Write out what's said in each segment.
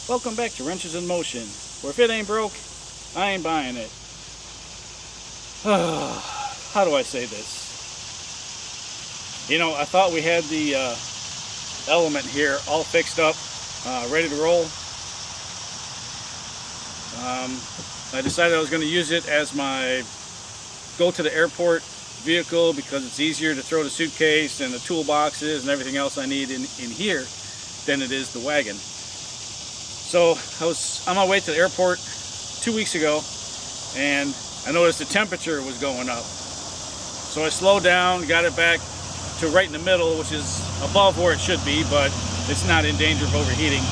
Welcome back to Wrenches in Motion, where if it ain't broke, I ain't buying it. How do I say this? You know, I thought we had the element here all fixed up, ready to roll. I decided I was going to use it as my go to the airport vehicle because it's easier to throw the suitcase and the toolboxes and everything else I need in here than it is the wagon. So I was on my way to the airport 2 weeks ago and I noticed the temperature was going up. So I slowed down, got it back to right in the middle, which is above where it should be, but it's not in danger of overheating.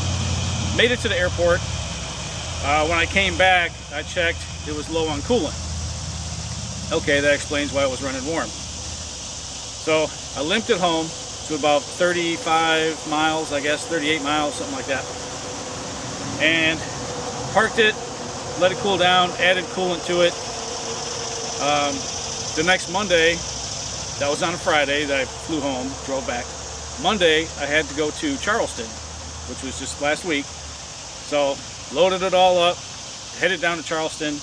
Made it to the airport. When I came back, I checked, it was low on coolant. Okay, that explains why it was running warm. So I limped it home to about 35 miles, I guess, 38 miles, something like that. And parked it, let it cool down, added coolant to it. The next Monday, that was on a Friday that I flew home, drove back. Monday, I had to go to Charleston, which was just last week. So loaded it all up, headed down to Charleston,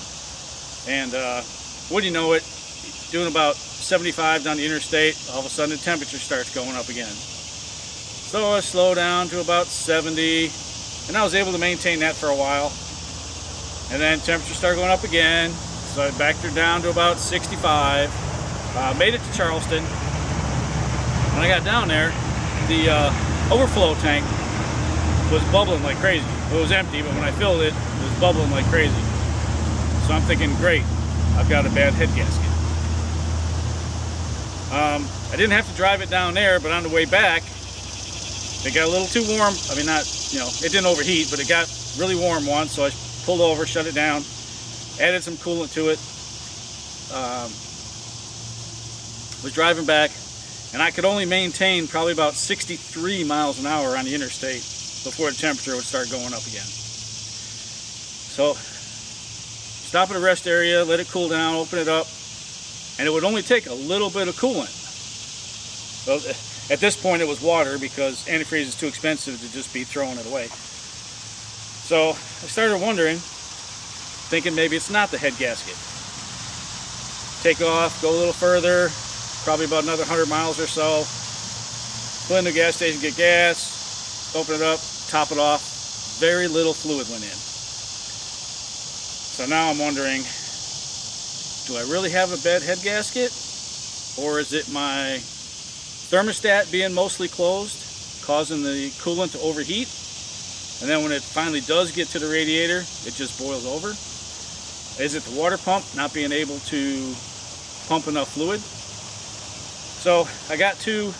and wouldn't you know it, doing about 75 down the interstate, all of a sudden the temperature starts going up again. So I slowed down to about 70, and I was able to maintain that for a while. And then temperature started going up again, so I backed her down to about 65. Made it to Charleston. When I got down there, the overflow tank was bubbling like crazy. It was empty, but when I filled it, it was bubbling like crazy. So I'm thinking, great, I've got a bad head gasket. I didn't have to drive it down there, but on the way back, it got a little too warm. I mean, not, you know, it didn't overheat, but it got really warm once, so I pulled over, shut it down, added some coolant to it. Was driving back, and I could only maintain probably about 63 miles an hour on the interstate before the temperature would start going up again. So, stop at a rest area, let it cool down, open it up, and it would only take a little bit of coolant. So, at this point it was water because antifreeze is too expensive to just be throwing it away. So, I started wondering, thinking maybe it's not the head gasket. Take off, go a little further, probably about another 100 miles or so. Pull into the gas station, get gas, open it up, top it off. Very little fluid went in. So now I'm wondering, do I really have a bad head gasket? Or is it my thermostat being mostly closed, causing the coolant to overheat? And then when it finally does get to the radiator, it just boils over? Is it the water pump not being able to pump enough fluid? So I got to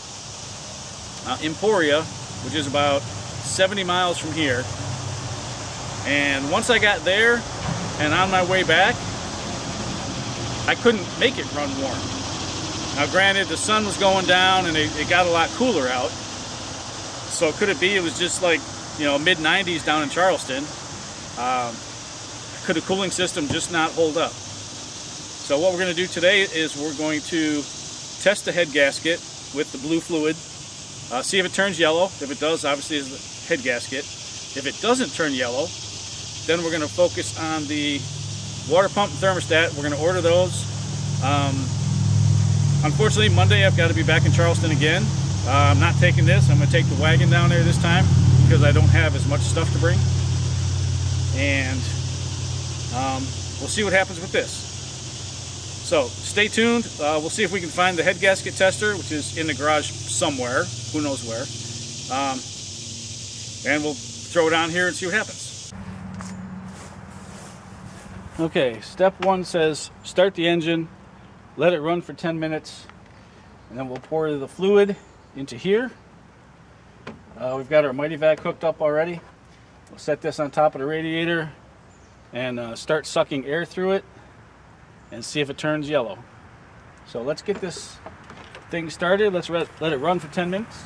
Emporia, which is about 70 miles from here, and once I got there and on my way back, I couldn't make it run warm. Now granted, the sun was going down and it got a lot cooler out, so could it be it was just like, you know, mid-90s down in Charleston? Could a cooling system just not hold up? So what we're going to do today is we're going to test the head gasket with the blue fluid, see if it turns yellow. If it does, obviously it's the head gasket. If it doesn't turn yellow, then we're going to focus on the water pump and thermostat. We're going to order those. Unfortunately, Monday I've got to be back in Charleston again. I'm not taking this. I'm going to take the wagon down there this time because I don't have as much stuff to bring. And we'll see what happens with this. So stay tuned. We'll see if we can find the head gasket tester, which is in the garage somewhere, who knows where, and we'll throw it on here and see what happens. Okay, step one says start the engine, let it run for 10 minutes, and then we'll pour the fluid into here. We've got our Mighty Vac hooked up already. We'll set this on top of the radiator and start sucking air through it and see if it turns yellow. So let's get this thing started. Let's let it run for 10 minutes.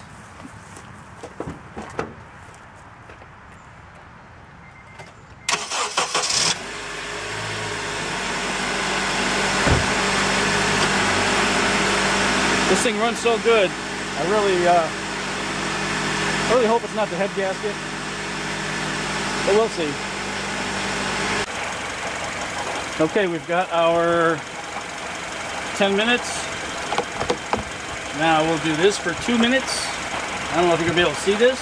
This thing runs so good. I really hope it's not the head gasket. but we'll see. Okay, we've got our 10 minutes. Now we'll do this for 2 minutes. I don't know if you're gonna be able to see this,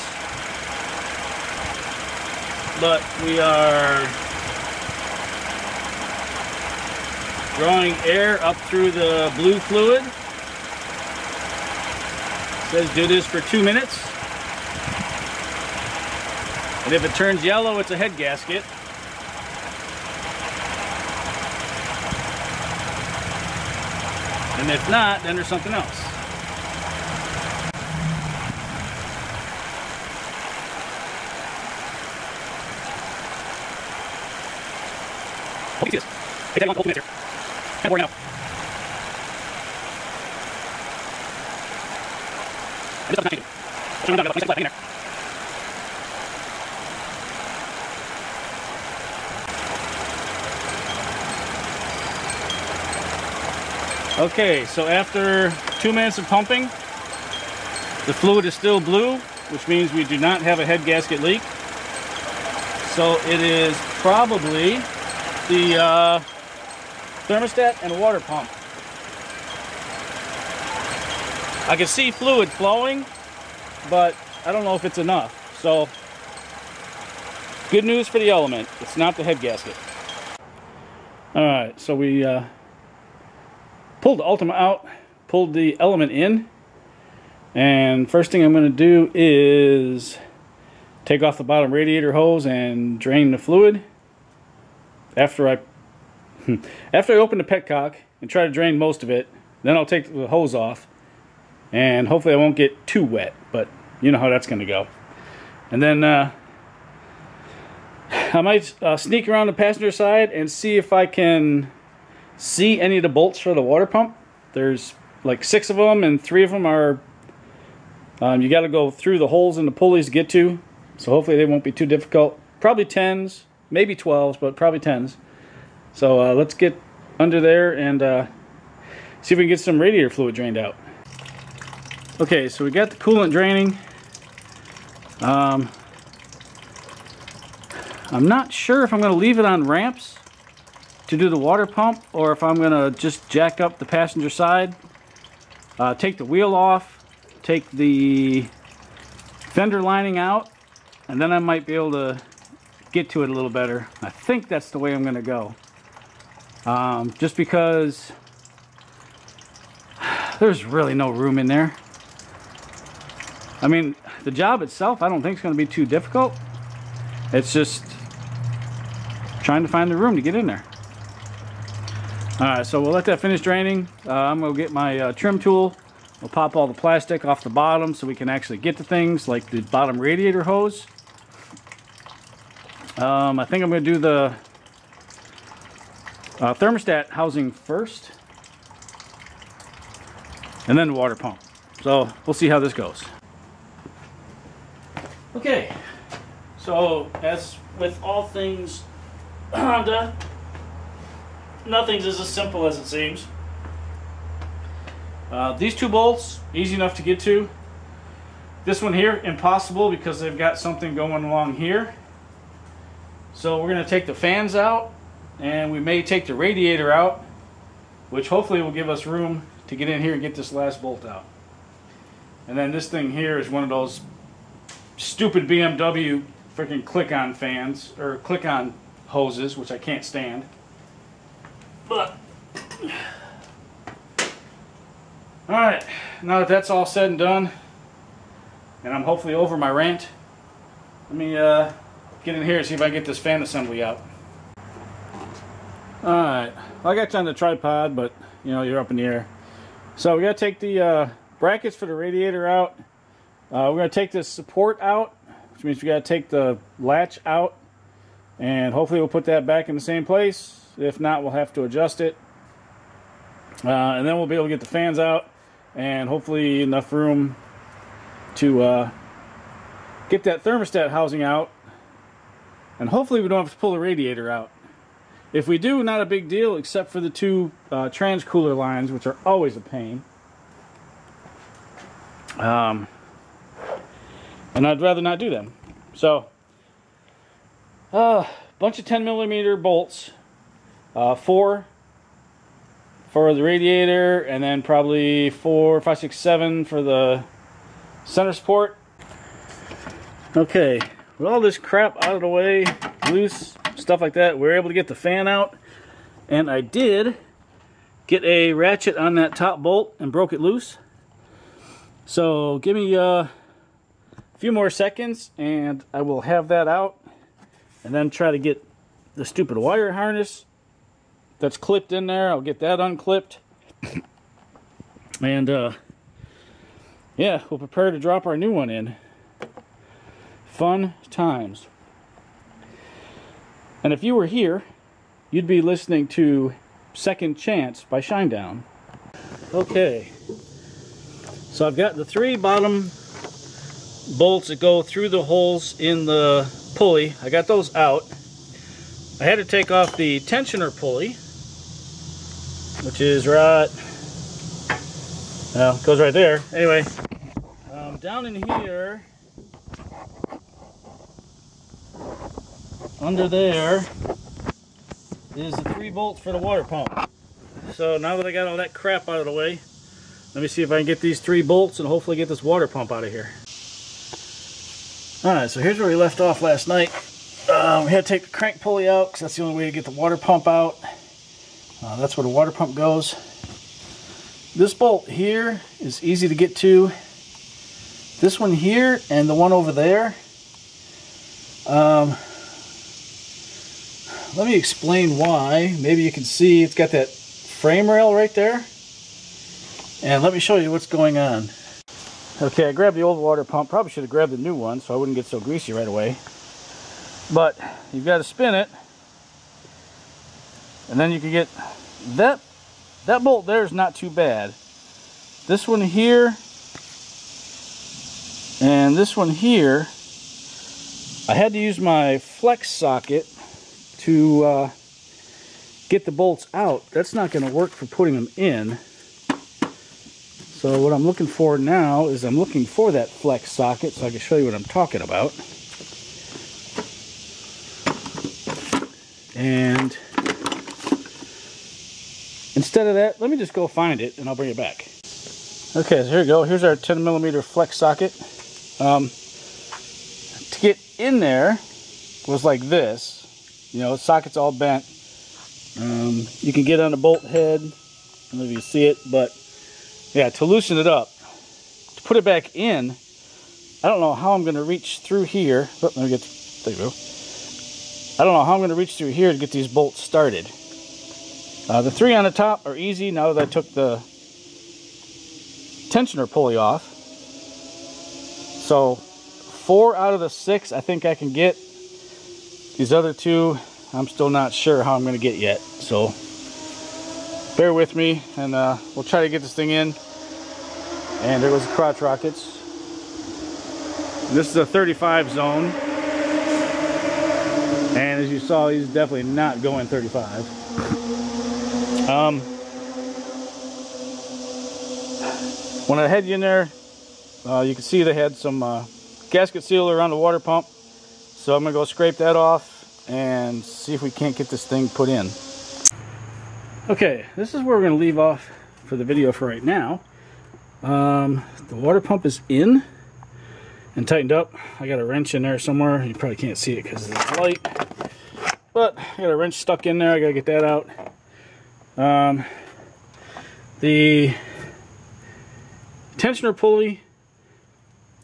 but we are drawing air up through the blue fluid. It says do this for 2 minutes. And if it turns yellow, it's a head gasket. And if not, then there's something else. Look at this. Take that one, couple minutes here. Kind of boring now. And this doesn't have to do. Show me down, got 20 seconds left, hang in there. Okay, so after 2 minutes of pumping, the fluid is still blue, which means we do not have a head gasket leak. So it is probably the thermostat and water pump. I can see fluid flowing, but I don't know if it's enough. So, good news for the element. It's not the head gasket. Alright, so we pulled the Ultima out, pulled the element in, and first thing I'm going to do is take off the bottom radiator hose and drain the fluid. After I open the petcock and try to drain most of it, then I'll take the hose off, and hopefully I won't get too wet, but you know how that's going to go. And then I might sneak around the passenger side and see if I can see any of the bolts for the water pump. There's like 6 of them, and 3 of them are you got to go through the holes in the pulleys to get to, so hopefully they won't be too difficult. Probably 10s, maybe 12s, but probably 10s. So let's get under there and see if we can get some radiator fluid drained out. Okay, so we got the coolant draining. I'm not sure if I'm going to leave it on ramps to do the water pump, or if I'm going to just jack up the passenger side, take the wheel off, take the fender lining out, and then I might be able to get to it a little better. I think that's the way I'm going to go. Just because there's really no room in there. I mean, the job itself I don't think is going to be too difficult. It's just trying to find the room to get in there. Alright, so we'll let that finish draining. I'm going to get my trim tool. We'll pop all the plastic off the bottom so we can actually get to things like the bottom radiator hose. I think I'm going to do the thermostat housing first, and then the water pump. So we'll see how this goes. Okay, so as with all things Honda, nothing's as simple as it seems. These 2 bolts, easy enough to get to. This one here, impossible, because they've got something going along here. So we're going to take the fans out, and we may take the radiator out, which hopefully will give us room to get in here and get this last bolt out. And then this thing here is one of those stupid BMW freaking click-on fans, or click-on hoses, which I can't stand. But alright, now that that's all said and done, and I'm hopefully over my rant, let me get in here and see if I can get this fan assembly out. Alright, well, I got you on the tripod, but you know, you're up in the air. So we got to take the brackets for the radiator out. We're going to take this support out, which means we got to take the latch out, and hopefully we'll put that back in the same place. If not, we'll have to adjust it. And then we'll be able to get the fans out, and hopefully enough room to get that thermostat housing out, and hopefully we don't have to pull the radiator out. If we do, not a big deal, except for the 2 trans-cooler lines, which are always a pain. And I'd rather not do them. So, Bunch of 10mm bolts, 4 for the radiator, and then probably 4, 5, 6, 7 for the center support. Okay, with all this crap out of the way, loose, stuff like that, we were able to get the fan out, and I did get a ratchet on that top bolt and broke it loose. So give me a few more seconds and I will have that out, and then try to get the stupid wire harness that's clipped in there. I'll get that unclipped. And yeah, we'll prepare to drop our new one in. Fun times. And if you were here, you'd be listening to Second Chance by Shinedown. Okay, so I've got the 3 bottom bolts that go through the holes in the pulley. I got those out. I had to take off the tensioner pulley, which is right, well, it goes right there. Anyway, down in here, under there, is the 3 bolts for the water pump. So now that I got all that crap out of the way, let me see if I can get these 3 bolts and hopefully get this water pump out of here. Alright, so here's where we left off last night. We had to take the crank pulley out because that's the only way to get the water pump out. That's where the water pump goes. This bolt here is easy to get to. This one here and the one over there. Let me explain why. Maybe you can see it's got that frame rail right there. And let me show you what's going on. Okay, I grabbed the old water pump. Probably should have grabbed the new one so I wouldn't get so greasy right away. But you've got to spin it. And then you can get that bolt there is not too bad. This one here and this one here, I had to use my flex socket to get the bolts out. That's not going to work for putting them in. So what I'm looking for now is I'm looking for that flex socket so I can show you what I'm talking about. And instead of that, let me just go find it and I'll bring it back. Okay, so here we go. Here's our 10mm flex socket. To get in there was like this. You know, the socket's all bent. You can get on the bolt head. I don't know if you see it, but yeah, to loosen it up, to put it back in, I don't know how I'm going to reach through here. Oh, let me get, there you go. I don't know how I'm going to reach through here to get these bolts started. The 3 on the top are easy now that I took the tensioner pulley off. So 4 out of the 6 I think I can get. These other 2 I'm still not sure how I'm going to get yet. So bear with me and we'll try to get this thing in. And there goes the crotch rockets. This is a 35 zone. And as you saw, he's definitely not going 35. When I had you in there, you can see they had some gasket sealer around the water pump. So I'm going to go scrape that off and see if we can't get this thing put in. Okay, this is where we're going to leave off for the video for right now. The water pump is in and tightened up. I got a wrench in there somewhere. You probably can't see it because it's light. But I got a wrench stuck in there. I got to get that out. The tensioner pulley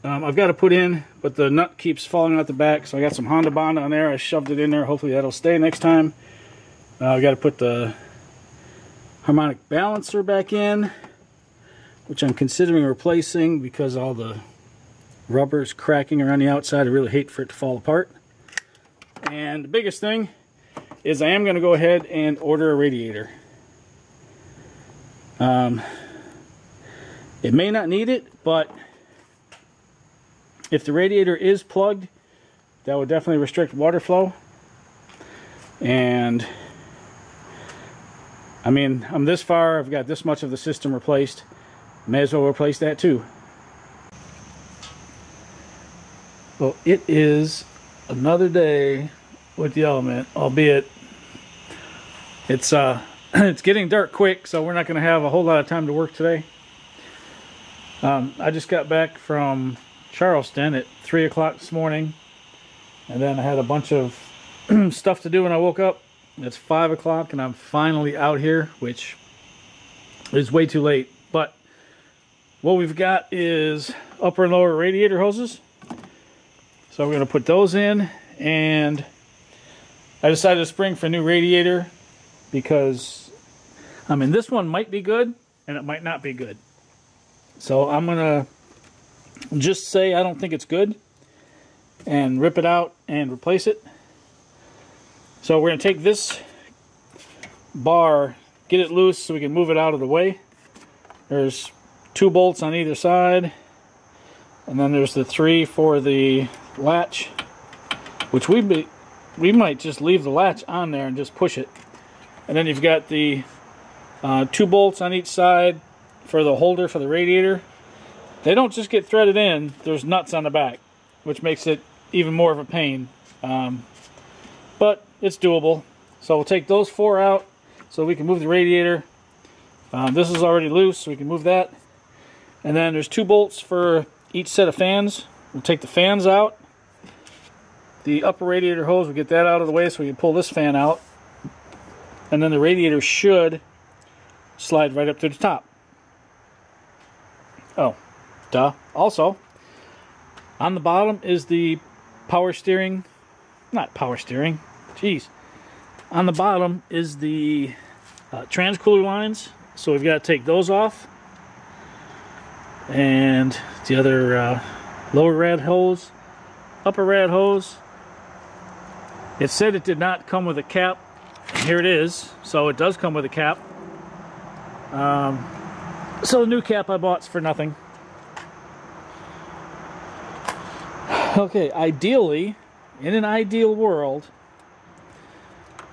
I've got to put in, but the nut keeps falling out the back, so I got some Honda Bond on there. I shoved it in there. Hopefully that'll stay next time. I've got to put the harmonic balancer back in, which I'm considering replacing because all the rubber's cracking around the outside. I really hate for it to fall apart. And the biggest thing is I am going to go ahead and order a radiator. It may not need it, but if the radiator is plugged, that would definitely restrict water flow. And I mean, I'm this far, I've got this much of the system replaced. May as well replace that too. Well, it is another day with the element, albeit it's it's getting dark quick, so we're not going to have a whole lot of time to work today. I just got back from Charleston at 3 o'clock this morning, and then I had a bunch of stuff to do when I woke up. It's 5 o'clock and I'm finally out here, which is way too late. But what we've got is upper and lower radiator hoses. So we're going to put those in, and I decided to spring for a new radiator because, I mean, this one might be good and it might not be good. So I'm going to just say I don't think it's good and rip it out and replace it. So we're going to take this bar, get it loose so we can move it out of the way. There's 2 bolts on either side, and then there's the 3 for the latch, which we might just leave the latch on there and just push it. And then you've got the 2 bolts on each side for the holder for the radiator. They don't just get threaded in, there's nuts on the back, which makes it even more of a pain. But it's doable. So we'll take those 4 out so we can move the radiator. This is already loose, so we can move that. And then there's 2 bolts for each set of fans. We'll take the fans out. The upper radiator hose, we'll get that out of the way so we can pull this fan out. And then the radiator should slide right up to the top. Oh, duh. Also, on the bottom is the power steering. Not power steering. Jeez. On the bottom is the transcooler lines. So we've got to take those off. And the other lower rad hose, upper rad hose. It said it did not come with a cap. Here it is. So it does come with a cap. So the new cap I bought's for nothing. Okay, ideally, in an ideal world,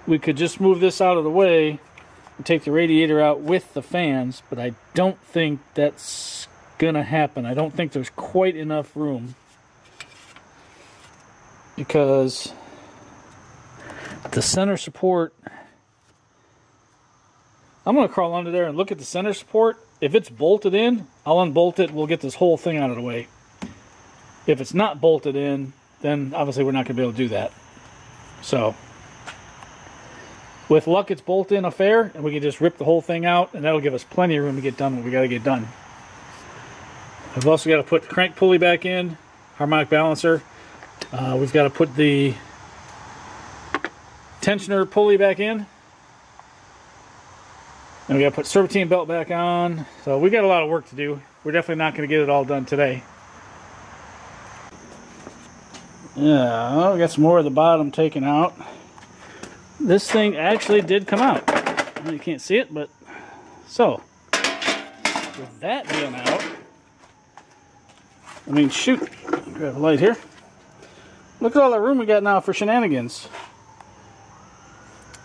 we could just move this out of the way and take the radiator out with the fans, but I don't think that's gonna happen. I don't think there's quite enough room, because the center support, I'm gonna crawl under there and look at the center support. If it's bolted in, I'll unbolt it. We'll get this whole thing out of the way. If it's not bolted in, then obviously we're not gonna be able to do that. So with luck, it's bolt in a fair, and we can just rip the whole thing out, and that'll give us plenty of room to get done what we gotta get done. We've also got to put the crank pulley back in, harmonic balancer. We've got to put the tensioner pulley back in. And we got to put serpentine belt back on. So we got a lot of work to do. We're definitely not going to get it all done today. Yeah, we got some more of the bottom taken out. This thing actually did come out. You can't see it, but so with that being out, I mean, shoot, grab a light here. Look at all that room we got now for shenanigans.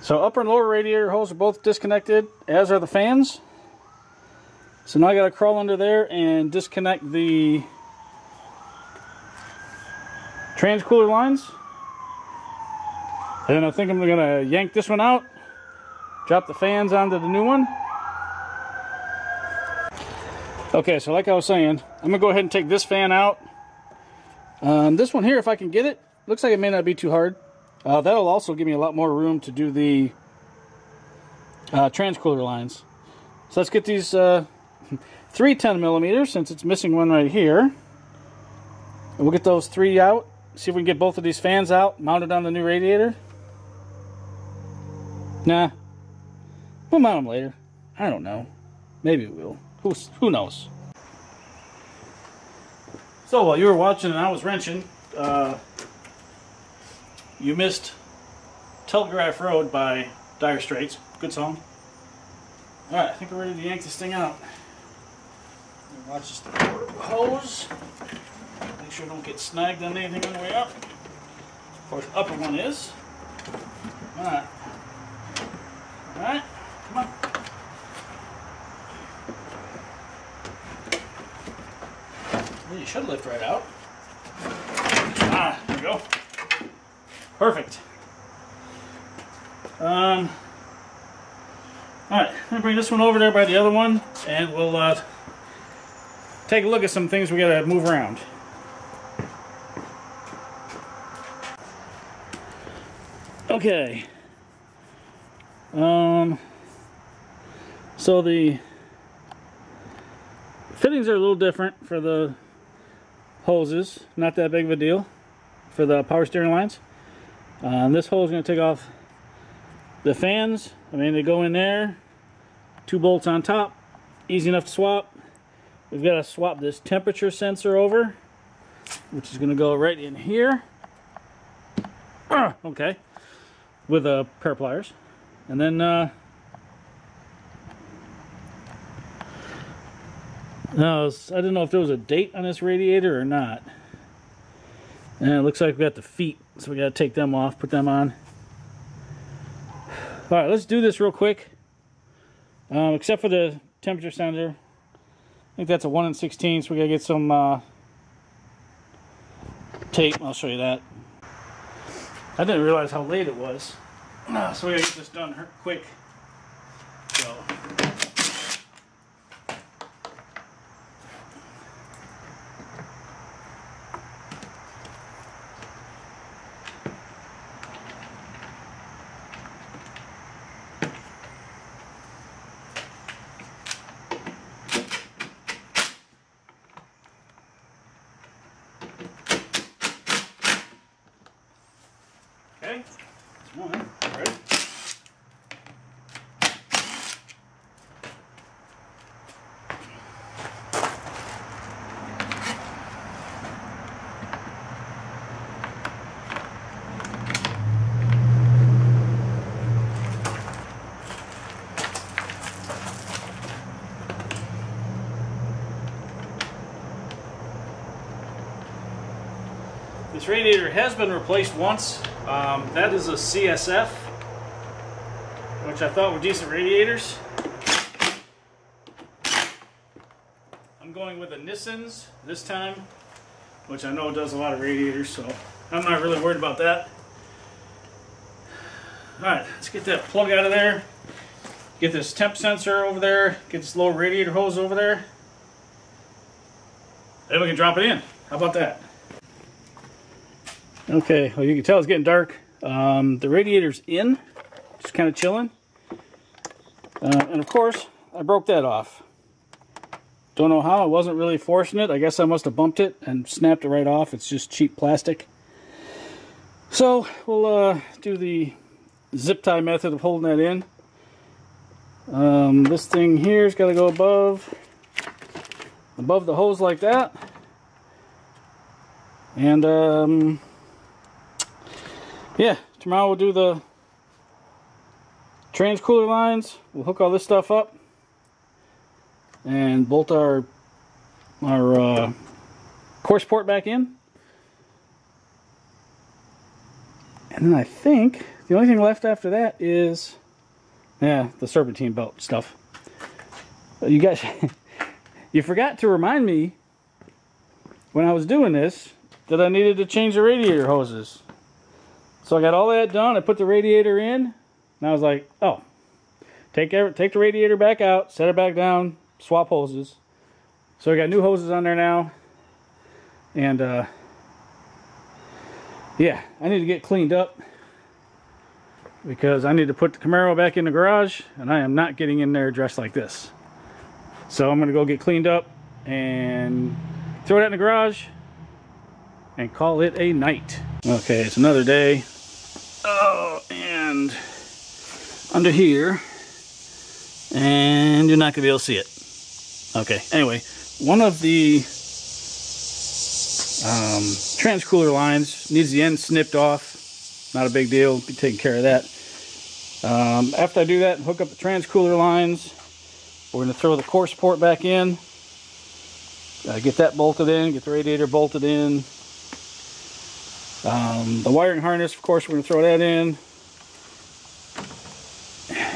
So upper and lower radiator hose are both disconnected, as are the fans. So now I got to crawl under there and disconnect the transcooler lines. And then I think I'm going to yank this one out, drop the fans onto the new one. Okay, so like I was saying, I'm going to go ahead and take this fan out. This one here, if I can get it, looks like it may not be too hard. That'll also give me a lot more room to do the transcooler lines. So let's get these 3 10mm, since it's missing one right here. And we'll get those 3 out, see if we can get both of these fans out, mounted on the new radiator. Nah, we'll mount them later. I don't know. Maybe we will. Who knows? So while you were watching and I was wrenching, you missed Telegraph Road by Dire Straits. Good song. Alright, I think we're ready to yank this thing out. Watch this hose. Make sure I don't get snagged on anything on the way up. Of course, the upper one is. Alright. Alright, come on. Well, you should lift right out. Ah, there we go. Perfect. Alright, I'm going to bring this one over there by the other one, and we'll take a look at some things we got to move around. Okay. So the fittings are a little different for the hoses. Not that big of a deal for the power steering lines. This hose is going to take off the fans. I mean, they go in there. 2 bolts on top. Easy enough to swap. We've got to swap this temperature sensor over, which is going to go right in here. Okay. With a pair of pliers. And then I didn't know if there was a date on this radiator or not. And it looks like we got the feet, so we got to take them off, put them on. All right, let's do this real quick. Except for the temperature sensor, I think that's a 1 16, so we got to get some tape. I'll show you that. I didn't realize how late it was, so we got to get this done quick. So. Okay, come on, ready? This radiator has been replaced once. That is a CSF, which I thought were decent radiators. I'm going with a Nissan's this time, which I know does a lot of radiators, so I'm not really worried about that. Alright, let's get that plug out of there. Get this temp sensor over there. Get this little radiator hose over there. Then we can drop it in. How about that? Okay, well, you can tell it's getting dark. The radiator's in, just kind of chilling. And of course, I broke that off. Don't know how, I wasn't really forcing it. I guess I must have bumped it and snapped it right off. It's just cheap plastic. So, we'll do the zip tie method of holding that in. This thing here's got to go above the hose like that. And, yeah, tomorrow we'll do the transcooler lines. We'll hook all this stuff up and bolt our course port back in. And then I think the only thing left after that is, yeah, the serpentine belt stuff. You guys, you forgot to remind me when I was doing this that I needed to change the radiator hoses. So I got all that done. I put the radiator in, and I was like, oh, take the radiator back out, set it back down, swap hoses. So we got new hoses on there now. And, yeah, I need to get cleaned up because I need to put the Camaro back in the garage, and I am not getting in there dressed like this. So I'm going to go get cleaned up and throw that in the garage and call it a night. Okay, it's another day. Oh, and under here, and you're not gonna be able to see it. Okay, anyway, one of the transcooler lines needs the end snipped off. Not a big deal, be taking care of that. After I do that and hook up the transcooler lines, we're gonna throw the course port back in, get that bolted in, get the radiator bolted in. The wiring harness, of course, we're going to throw that in.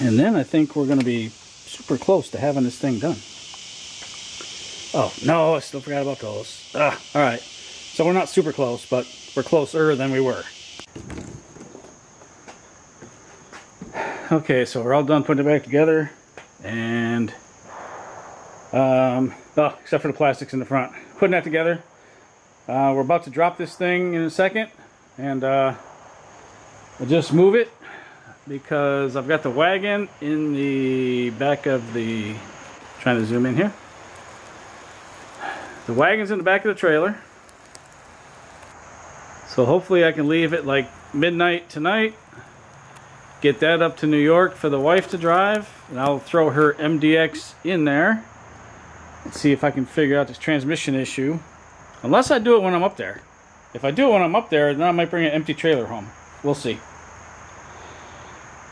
And then I think we're going to be super close to having this thing done. Oh, no, I still forgot about those. Alright. So we're not super close, but we're closer than we were. Okay, so we're all done putting it back together, and oh, except for the plastics in the front. Putting that together. We're about to drop this thing in a second, and we'll just move it because I've got the wagon in the back of the, trying to zoom in here. The wagon's in the back of the trailer. So hopefully I can leave it like midnight tonight. Get that up to New York for the wife to drive, and I'll throw her MDX in there and see if I can figure out this transmission issue. Unless I do it when I'm up there. If I do it when I'm up there, then I might bring an empty trailer home. We'll see.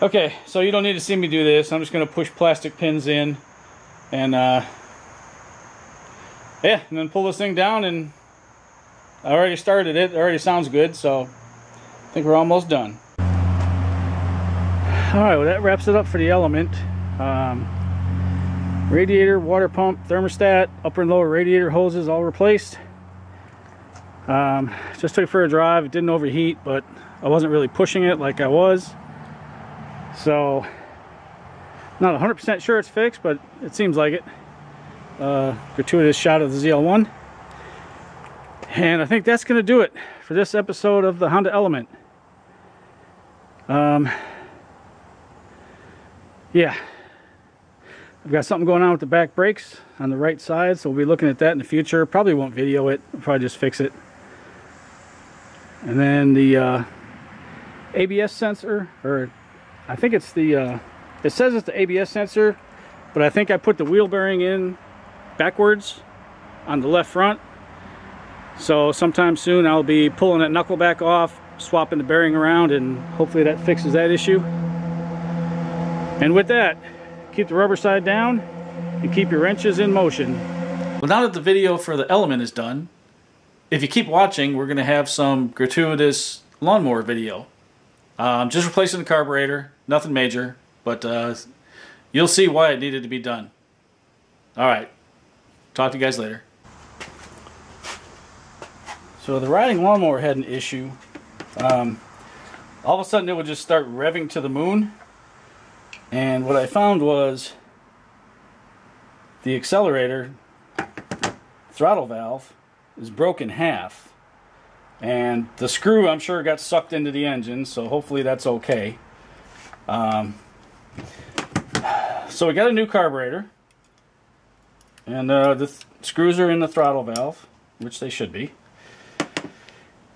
Okay, so you don't need to see me do this. I'm just going to push plastic pins in and yeah, and then pull this thing down, and I already started it. It already sounds good, so I think we're almost done. Alright, well that wraps it up for the Element. Radiator, water pump, thermostat, upper and lower radiator hoses all replaced. Just took it for a drive. It didn't overheat, but I wasn't really pushing it like I was. So, not 100% sure it's fixed, but it seems like it. Gratuitous shot of the ZL1. And I think that's going to do it for this episode of the Honda Element. Yeah, I've got something going on with the back brakes on the right side, so we'll be looking at that in the future. Probably won't video it, I'll probably just fix it. And then the ABS sensor, or I think it's the, it says it's the ABS sensor, but I think I put the wheel bearing in backwards on the left front. So sometime soon I'll be pulling that knuckle back off, swapping the bearing around, and hopefully that fixes that issue. And with that, keep the rubber side down and keep your wrenches in motion. Well, now that the video for the Element is done, if you keep watching, we're going to have some gratuitous lawnmower video. Just replacing the carburetor, nothing major, but you'll see why it needed to be done. Alright, talk to you guys later. So the riding lawnmower had an issue. All of a sudden it would just start revving to the moon. And what I found was the accelerator throttle valve is broken in half. And the screw, I'm sure, got sucked into the engine, so hopefully that's okay. So we got a new carburetor. And the screws are in the throttle valve, which they should be.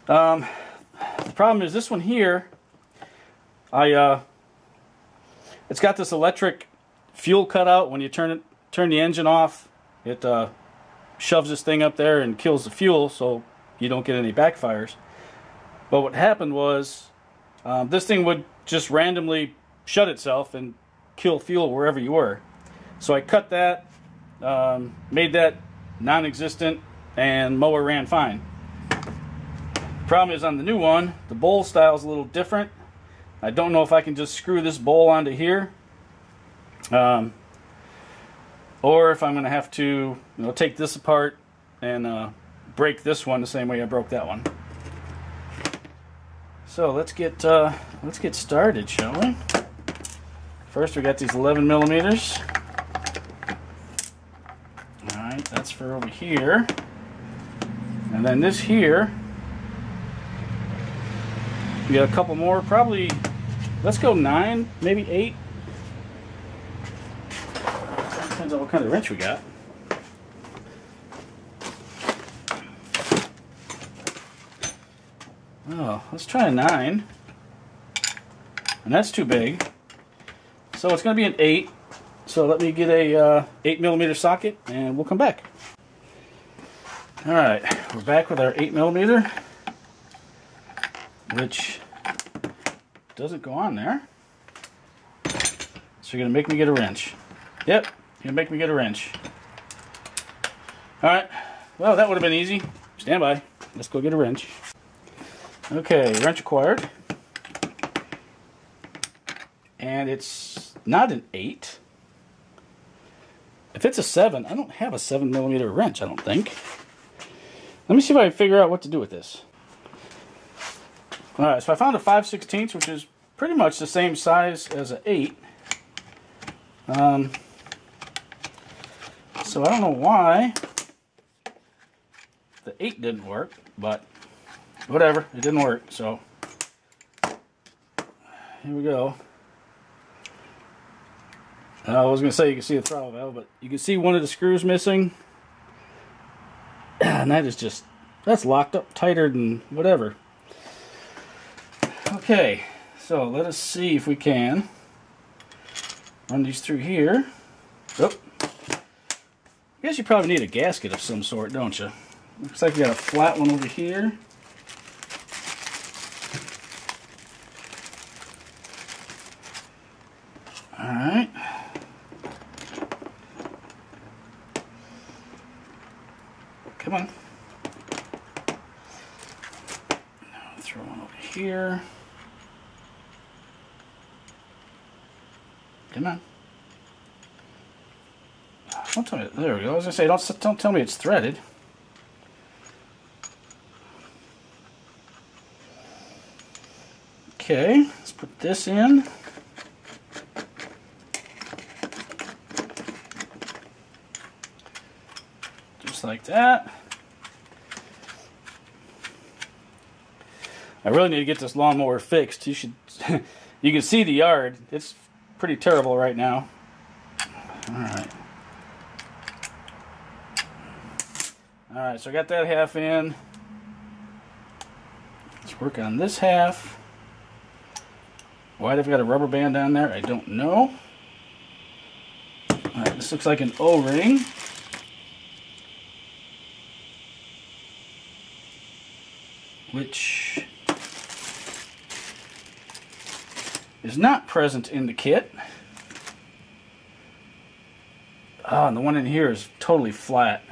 The problem is this one here, it's got this electric fuel cutout. When you turn the engine off, it shoves this thing up there and kills the fuel, so you don't get any backfires. But what happened was this thing would just randomly shut itself and kill fuel wherever you were. So I cut that, made that non-existent, and mower ran fine. Problem is, on the new one, the bowl style is a little different. I don't know if I can just screw this bowl onto here, or if I'm going to have to, take this apart and break this one the same way I broke that one. So let's get started, shall we? First, we got these 11 millimeters. All right, that's for over here, and then this here. We got a couple more, probably. Let's go 9, maybe 8. Depends on what kind of wrench we got. Oh, let's try a 9. And that's too big. So it's going to be an 8. So let me get a 8 millimeter socket and we'll come back. Alright, we're back with our 8 millimeter, which doesn't go on there. So you're going to make me get a wrench. Yep, you're going to make me get a wrench. Alright, well that would have been easy. Stand by. Let's go get a wrench. Okay, wrench acquired. And it's not an 8. If it's a 7, I don't have a 7 millimeter wrench, I don't think. Let me see if I can figure out what to do with this. Alright, so I found a 5/16, which is pretty much the same size as an 8. So I don't know why the 8 didn't work, but whatever, it didn't work. So here we go. I was going to say you can see the throttle valve, but you can see one of the screws missing. And that is just, that's locked up tighter than whatever. Okay, so let us see if we can run these through here. Oh, I guess you probably need a gasket of some sort, don't you? Looks like we got a flat one over here. Alright. Come on. Now throw one over here. Come on. Don't tell me. There we go. I was gonna say, don't tell me it's threaded. Okay, let's put this in. Just like that. I really need to get this lawnmower fixed. You should. You can see the yard. It's pretty terrible right now. All right. Alright, so I got that half in. Let's work on this half. Why they've got a rubber band down there, I don't know. Alright, this looks like an O-ring. Which is not present in the kit. Oh, and the one in here is totally flat.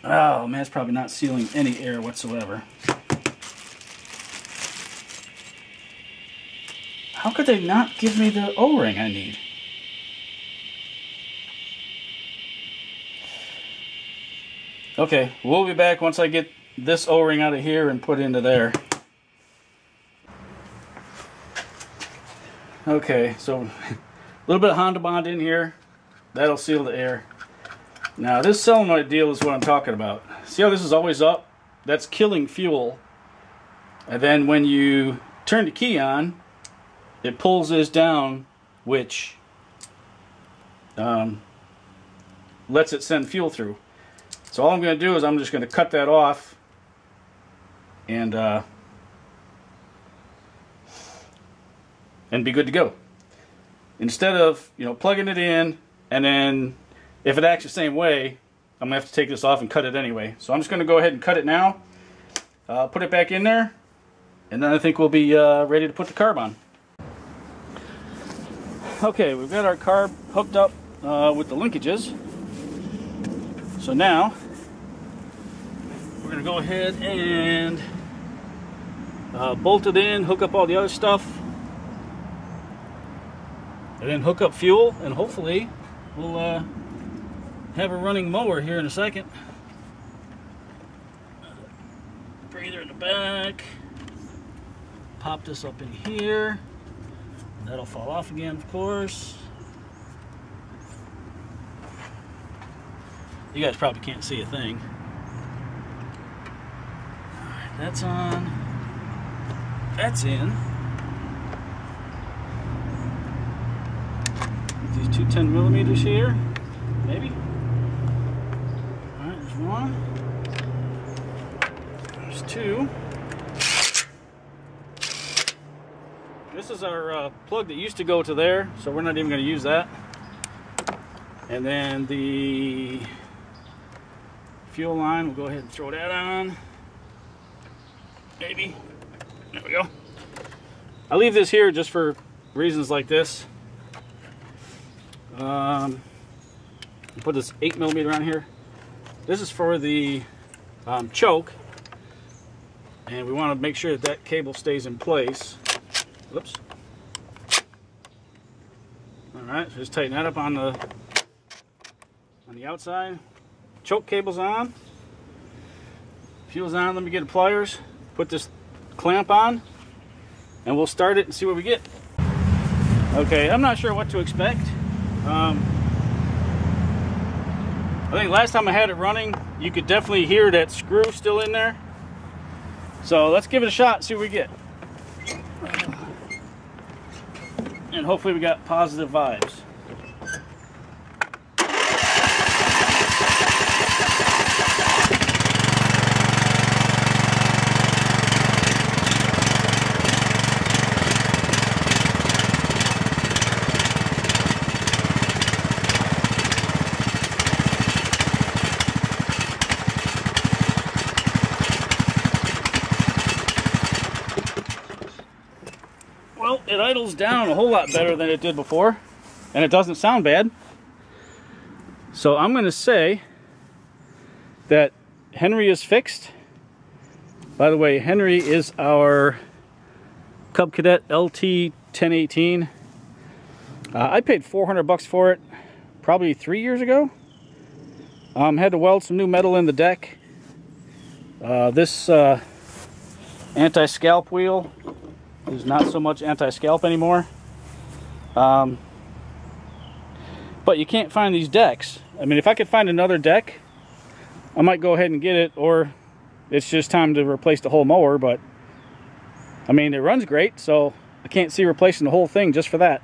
Oh man, it's probably not sealing any air whatsoever. How could they not give me the O-ring I need? Okay, we'll be back once I get this O-ring out of here and put into there. Okay, so a little bit of Honda Bond in here. That'll seal the air. Now this solenoid deal is what I'm talking about. See how this is always up? That's killing fuel. And then when you turn the key on, it pulls this down, which lets it send fuel through. So all I'm going to do is I'm just going to cut that off and be good to go. Instead of, you know, plugging it in and then if it acts the same way, I'm going to have to take this off and cut it anyway. So I'm just going to go ahead and cut it now, put it back in there, and then I think we'll be ready to put the carb on. Okay, we've got our carb hooked up with the linkages. So now, we're going to go ahead and bolt it in, hook up all the other stuff, and then hook up fuel, and hopefully we'll have a running mower here in a second. Breather in the back. Pop this up in here. That'll fall off again, of course. You guys probably can't see a thing. Alright, that's on. That's in. These two 10mm here, maybe. Alright, there's one. There's two. This is our plug that used to go to there, so we're not even going to use that. And then the fuel line, we'll go ahead and throw that on. Maybe. There we go. I leave this here just for reasons like this. Put this 8mm on here. This is for the choke, and we want to make sure that that cable stays in place. Whoops. Alright, so just tighten that up on the outside. Choke cable's on. Fuel's on. Let me get the pliers. Put this clamp on. and we'll start it and see what we get. Okay, I'm not sure what to expect. I think last time I had it running, you could definitely hear that screw still in there. So let's give it a shot, see what we get. And hopefully we got positive vibes. Well, it idles down a whole lot better than it did before, and it doesn't sound bad. So I'm going to say that Henry is fixed. By the way, Henry is our Cub Cadet LT1018. I paid $400 for it probably 3 years ago. Had to weld some new metal in the deck. This anti-scalp wheel is not so much anti-scalp anymore. But you can't find these decks. I mean, if I could find another deck, I might go ahead and get it, or it's just time to replace the whole mower. But I mean, it runs great, so I can't see replacing the whole thing just for that.